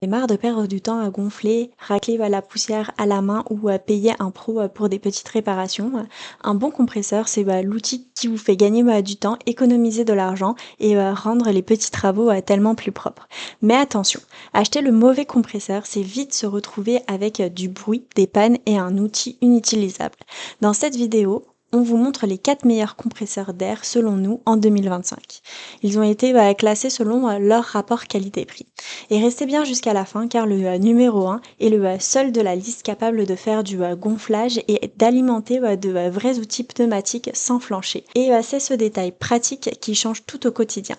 J'ai marre de perdre du temps à gonfler, racler la poussière à la main ou à payer un pro pour des petites réparations. Un bon compresseur, c'est l'outil qui vous fait gagner du temps, économiser de l'argent et rendre les petits travaux tellement plus propres. Mais attention, acheter le mauvais compresseur, c'est vite se retrouver avec du bruit, des pannes et un outil inutilisable. Dans cette vidéo, on vous montre les 4 meilleurs compresseurs d'air selon nous en 2025. Ils ont été classés selon leur rapport qualité-prix. Et restez bien jusqu'à la fin car le numéro 1 est le seul de la liste capable de faire du gonflage et d'alimenter de vrais outils pneumatiques sans flancher. Et c'est ce détail pratique qui change tout au quotidien.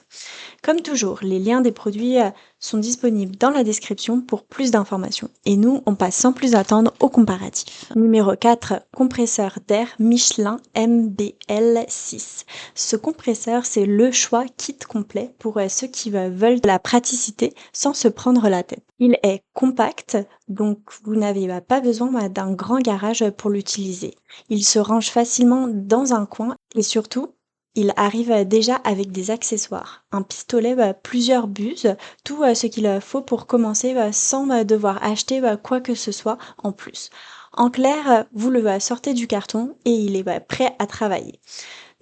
Comme toujours, les liens des produits sont disponibles dans la description pour plus d'informations. Et nous, on passe sans plus attendre au comparatif. Numéro 4, compresseur d'air Michelin MBL6. Ce compresseur, c'est le choix kit complet pour ceux qui veulent de la praticité sans se prendre la tête. Il est compact, donc vous n'avez pas besoin d'un grand garage pour l'utiliser. Il se range facilement dans un coin et surtout, il arrive déjà avec des accessoires, un pistolet, plusieurs buses, tout ce qu'il faut pour commencer sans devoir acheter quoi que ce soit en plus. En clair, vous le sortez du carton et il est prêt à travailler.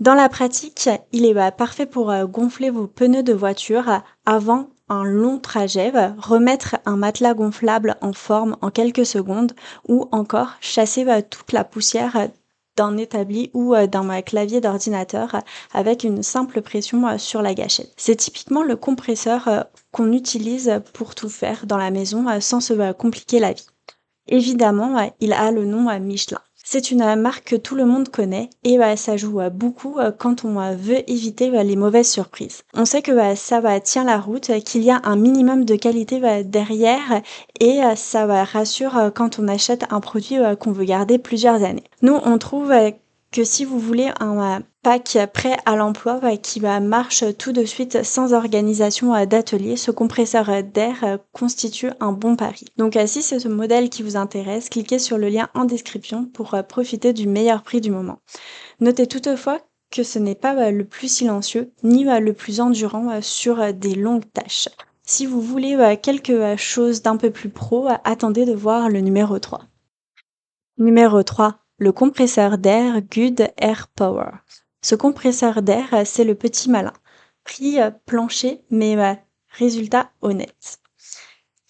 Dans la pratique, il est parfait pour gonfler vos pneus de voiture avant un long trajet, remettre un matelas gonflable en forme en quelques secondes ou encore chasser toute la poussière d'un établi ou d'un clavier d'ordinateur avec une simple pression sur la gâchette. C'est typiquement le compresseur qu'on utilise pour tout faire dans la maison sans se compliquer la vie. Évidemment, il a le nom Michelin. C'est une marque que tout le monde connaît et ça joue beaucoup quand on veut éviter les mauvaises surprises. On sait que ça tient la route, qu'il y a un minimum de qualité derrière et ça rassure quand on achète un produit qu'on veut garder plusieurs années. Nous, on trouve que si vous voulez un pack prêt à l'emploi qui marche tout de suite sans organisation d'atelier, ce compresseur d'air constitue un bon pari. Donc si c'est ce modèle qui vous intéresse, cliquez sur le lien en description pour profiter du meilleur prix du moment. Notez toutefois que ce n'est pas le plus silencieux ni le plus endurant sur des longues tâches. Si vous voulez quelque chose d'un peu plus pro, attendez de voir le numéro 3. Numéro 3. Le compresseur d'air Good Air Power. Ce compresseur d'air, c'est le petit malin. Prix plancher, mais résultat honnête.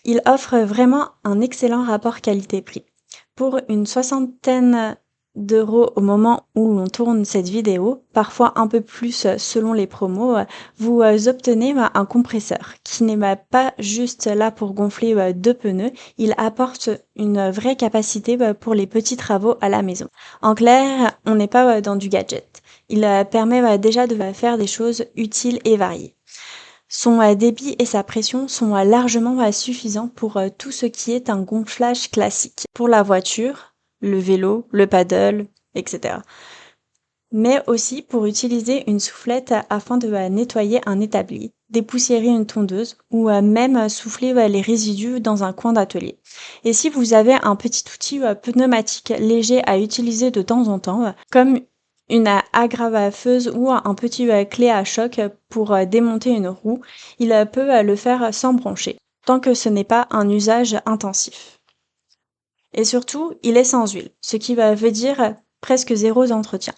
Il offre vraiment un excellent rapport qualité-prix. Pour une soixantaine d'euros au moment où l'on tourne cette vidéo, parfois un peu plus selon les promos, vous obtenez un compresseur qui n'est pas juste là pour gonfler 2 pneus, il apporte une vraie capacité pour les petits travaux à la maison. En clair, on n'est pas dans du gadget. Il permet déjà de faire des choses utiles et variées. Son débit et sa pression sont largement suffisants pour tout ce qui est un gonflage classique. Pour la voiture, le vélo, le paddle, etc. Mais aussi pour utiliser une soufflette afin de nettoyer un établi, dépoussiérer une tondeuse ou même souffler les résidus dans un coin d'atelier. Et si vous avez un petit outil pneumatique léger à utiliser de temps en temps, comme une agrafeuse ou un petit clé à choc pour démonter une roue, il peut le faire sans broncher, tant que ce n'est pas un usage intensif. Et surtout, il est sans huile, ce qui veut dire presque zéro d'entretien.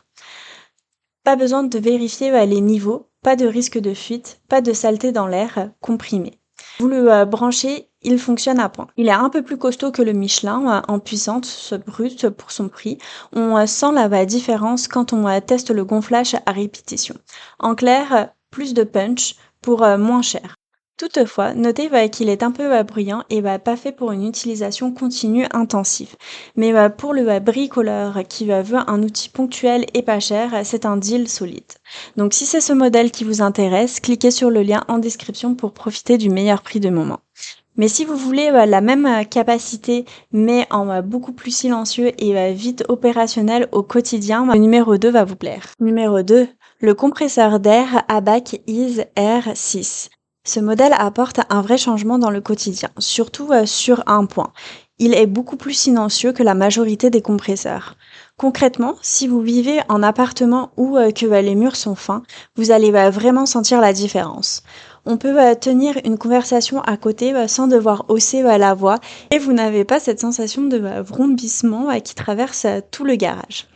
Pas besoin de vérifier les niveaux, pas de risque de fuite, pas de saleté dans l'air comprimé. Vous le branchez, il fonctionne à point. Il est un peu plus costaud que le Michelin, en puissance brute pour son prix. On sent la différence quand on teste le gonflage à répétition. En clair, plus de punch pour moins cher. Toutefois, notez qu'il est un peu bruyant et pas fait pour une utilisation continue intensive. Mais pour le bricoleur qui veut un outil ponctuel et pas cher, c'est un deal solide. Donc si c'est ce modèle qui vous intéresse, cliquez sur le lien en description pour profiter du meilleur prix de moment. Mais si vous voulez la même capacité, mais en beaucoup plus silencieux et vite opérationnel au quotidien, le numéro 2 va vous plaire. Numéro 2, le compresseur d'air ABAC Ease Air 6. Ce modèle apporte un vrai changement dans le quotidien, surtout sur un point. Il est beaucoup plus silencieux que la majorité des compresseurs. Concrètement, si vous vivez en appartement ou que les murs sont fins, vous allez vraiment sentir la différence. On peut tenir une conversation à côté sans devoir hausser la voix et vous n'avez pas cette sensation de vrombissement qui traverse tout le garage.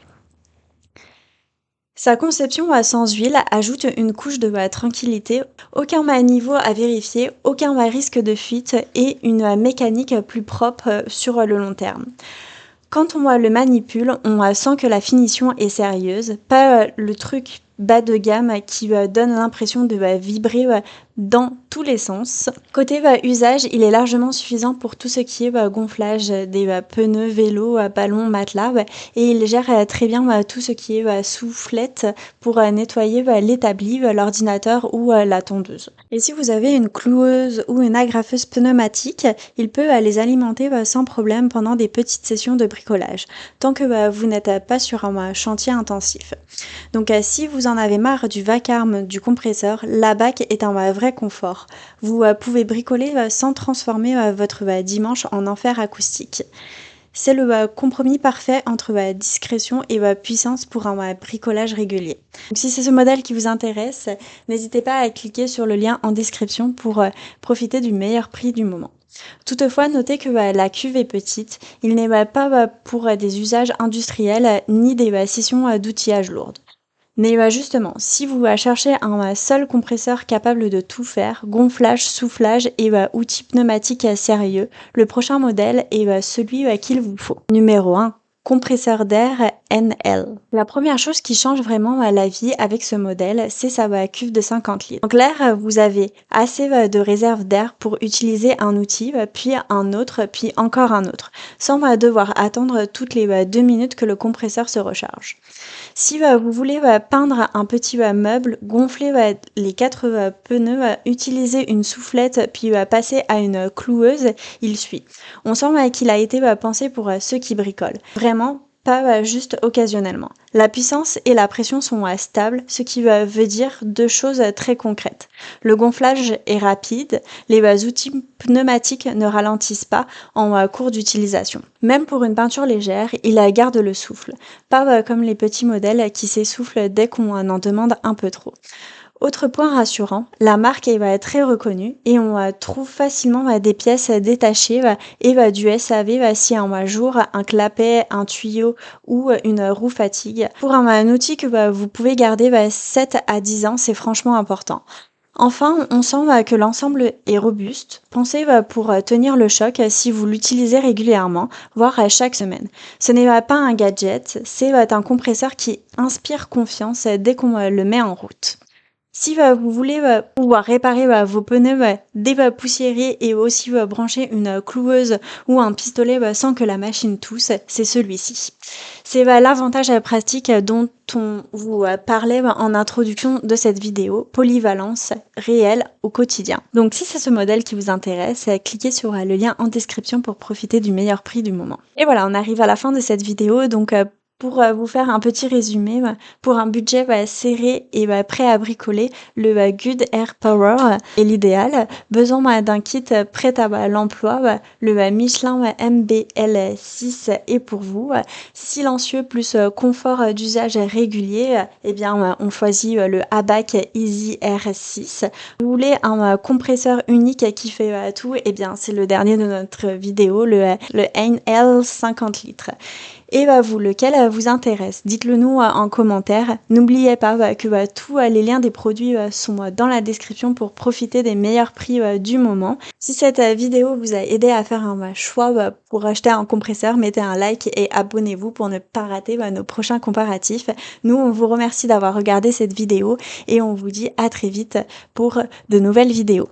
Sa conception sans huile ajoute une couche de tranquillité, aucun niveau à vérifier, aucun risque de fuite et une mécanique plus propre sur le long terme. Quand on le manipule, on sent que la finition est sérieuse, pas le truc bas de gamme qui donne l'impression de vibrer dans tous les sens. Côté usage, il est largement suffisant pour tout ce qui est gonflage des pneus, vélos, ballons, matelas et il gère très bien tout ce qui est soufflette pour nettoyer l'établi, l'ordinateur ou la tondeuse. Et si vous avez une cloueuse ou une agrafeuse pneumatique, il peut les alimenter sans problème pendant des petites sessions de bricolage, tant que vous n'êtes pas sur un chantier intensif. Donc si vous en avez marre du vacarme du compresseur, la BAC est un vrai confort. Vous pouvez bricoler sans transformer votre dimanche en enfer acoustique. C'est le compromis parfait entre discrétion et puissance pour un bricolage régulier. Donc, si c'est ce modèle qui vous intéresse, n'hésitez pas à cliquer sur le lien en description pour profiter du meilleur prix du moment. Toutefois, notez que la cuve est petite, il n'est pas pour des usages industriels ni des sessions d'outillage lourdes. Mais justement, si vous cherchez un seul compresseur capable de tout faire, gonflage, soufflage et outils pneumatiques sérieux, le prochain modèle est celui qu'il vous faut. Numéro 1. Compresseur d'air NL. La première chose qui change vraiment la vie avec ce modèle, c'est sa cuve de 50 litres. Donc l'air, vous avez assez de réserve d'air pour utiliser un outil, puis un autre, puis encore un autre, sans devoir attendre toutes les 2 minutes que le compresseur se recharge. Si vous voulez peindre un petit meuble, gonfler les 4 pneus, utiliser une soufflette, puis passer à une cloueuse, il suit. On sent qu'il a été pensé pour ceux qui bricolent. Vraiment, pas juste occasionnellement. La puissance et la pression sont stables, ce qui veut dire 2 choses très concrètes. Le gonflage est rapide, les outils pneumatiques ne ralentissent pas en cours d'utilisation. Même pour une peinture légère, il garde le souffle, pas comme les petits modèles qui s'essoufflent dès qu'on en demande un peu trop. Autre point rassurant, la marque est très reconnue et on trouve facilement des pièces détachées et du SAV si un jour un clapet, un tuyau ou une roue fatigue. Pour un outil que vous pouvez garder 7 à 10 ans, c'est franchement important. Enfin, on sent que l'ensemble est robuste, pensé pour tenir le choc si vous l'utilisez régulièrement, voire chaque semaine. Ce n'est pas un gadget, c'est un compresseur qui inspire confiance dès qu'on le met en route. Si vous voulez pouvoir réparer vos pneus dépoussiérés et aussi brancher une cloueuse ou un pistolet sans que la machine tousse, c'est celui-ci. C'est l'avantage pratique dont on vous parlait en introduction de cette vidéo, polyvalence réelle au quotidien. Donc si c'est ce modèle qui vous intéresse, cliquez sur le lien en description pour profiter du meilleur prix du moment. Et voilà, on arrive à la fin de cette vidéo, donc pour vous faire un petit résumé, pour un budget serré et prêt à bricoler, le Good Air Power est l'idéal. Besoin d'un kit prêt à l'emploi, le Michelin MBL6 est pour vous. Silencieux plus confort d'usage régulier, eh bien on choisit le ABAC Easy R6. Vous voulez un compresseur unique qui fait tout, eh bien c'est le dernier de notre vidéo, le NL 50 litres. Et vous, lequel vous intéresse? Dites-le nous en commentaire. N'oubliez pas que tous les liens des produits sont dans la description pour profiter des meilleurs prix du moment. Si cette vidéo vous a aidé à faire un choix pour acheter un compresseur, mettez un like et abonnez-vous pour ne pas rater nos prochains comparatifs. Nous, on vous remercie d'avoir regardé cette vidéo et on vous dit à très vite pour de nouvelles vidéos.